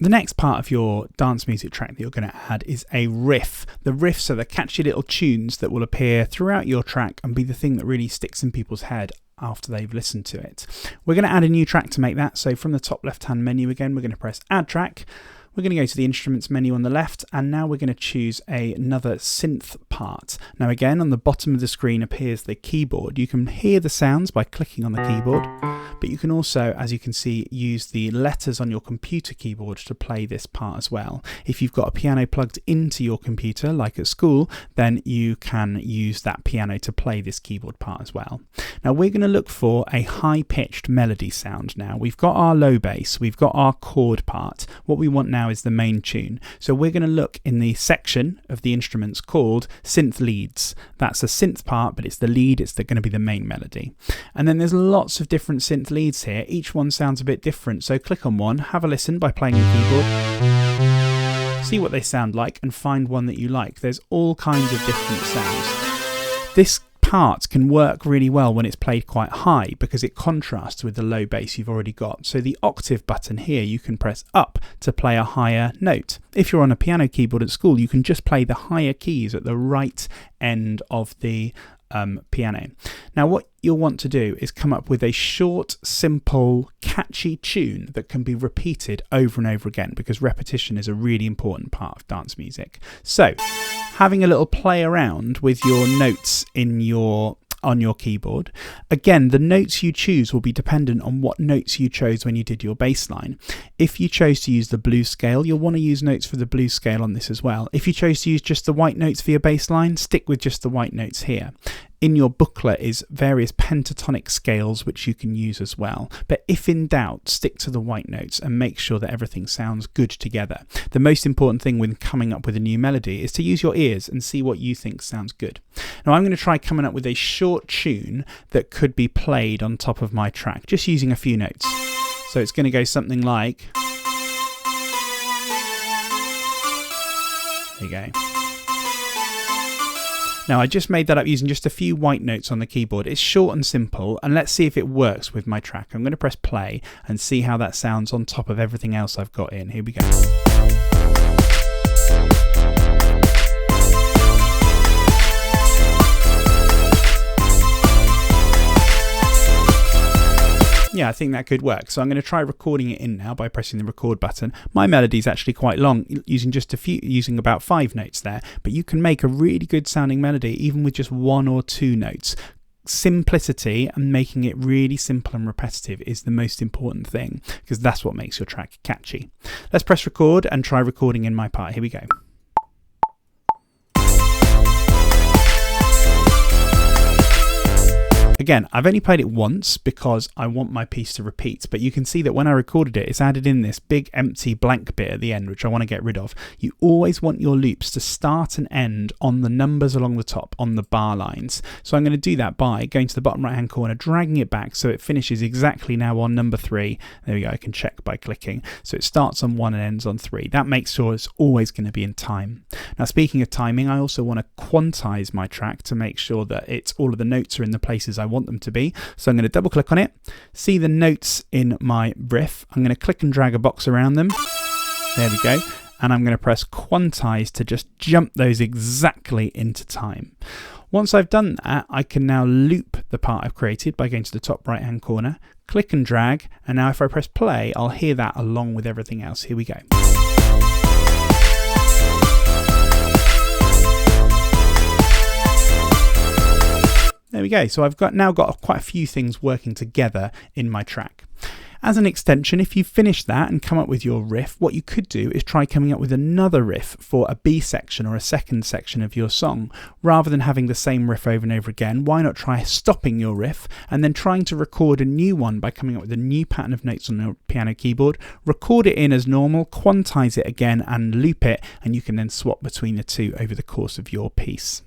The next part of your dance music track that you're going to add is a riff. The riffs are the catchy little tunes that will appear throughout your track and be the thing that really sticks in people's head after they've listened to it. We're going to add a new track to make that. So from the top left-hand menu again, we're going to press Add Track. We're going to go to the Instruments menu on the left, and now we're going to choose another synth part. Now again, on the bottom of the screen appears the keyboard. You can hear the sounds by clicking on the keyboard, but you can also, as you can see, use the letters on your computer keyboard to play this part as well. If you've got a piano plugged into your computer, like at school, then you can use that piano to play this keyboard part as well. Now we're going to look for a high-pitched melody sound now. We've got our low bass, we've got our chord part. What we want now is the main tune. So we're going to look in the section of the instruments called synth leads. That's a synth part, but it's the lead, it's going to be the main melody. And then there's lots of different synth leads here. Each one sounds a bit different. So click on one, have a listen by playing the keyboard, see what they sound like, and find one that you like. There's all kinds of different sounds. This part can work really well when it's played quite high because it contrasts with the low bass you've already got. So the octave button here, you can press up to play a higher note. If you're on a piano keyboard at school, you can just play the higher keys at the right end of the piano. Now what you'll want to do is come up with a short, simple, catchy tune that can be repeated over and over again, because repetition is a really important part of dance music. So having a little play around with your notes on your keyboard. Again, the notes you choose will be dependent on what notes you chose when you did your bass line. If you chose to use the blues scale, you'll want to use notes for the blues scale on this as well. If you chose to use just the white notes for your bass line, stick with just the white notes here. In your booklet is various pentatonic scales which you can use as well. But if in doubt, stick to the white notes and make sure that everything sounds good together. The most important thing when coming up with a new melody is to use your ears and see what you think sounds good. Now I'm going to try coming up with a short tune that could be played on top of my track, just using a few notes. So it's going to go something like... There you go. Now I just made that up using just a few white notes on the keyboard. It's short and simple, and let's see if it works with my track. I'm going to press play and see how that sounds on top of everything else I've got in. Here we go. Yeah, I think that could work. So I'm going to try recording it in now by pressing the record button. My melody is actually quite long, using about 5 notes there, but you can make a really good sounding melody even with just 1 or 2 notes. Simplicity and making it really simple and repetitive is the most important thing, because that's what makes your track catchy. Let's press record and try recording in my part. Here we go. Again, I've only played it once because I want my piece to repeat, but you can see that when I recorded it, it's added in this big empty blank bit at the end, which I want to get rid of. You always want your loops to start and end on the numbers along the top, on the bar lines. So I'm going to do that by going to the bottom right hand corner, dragging it back so it finishes exactly now on number 3. There we go, I can check by clicking. So it starts on 1 and ends on 3. That makes sure it's always going to be in time. Now speaking of timing, I also want to quantize my track to make sure that all of the notes are in the places I want them to be. So I'm going to double click on it, see the notes in my riff. I'm going to click and drag a box around them. There we go. And I'm going to press quantize to just jump those exactly into time. Once I've done that, I can now loop the part I've created by going to the top right hand corner, click and drag, and now if I press play, I'll hear that along with everything else. Here we go. There we go. So I've now got quite a few things working together in my track. As an extension, if you finish that and come up with your riff, what you could do is try coming up with another riff for a B section or a second section of your song. Rather than having the same riff over and over again, why not try stopping your riff and then trying to record a new one by coming up with a new pattern of notes on your piano keyboard, record it in as normal, quantize it again and loop it, and you can then swap between the two over the course of your piece.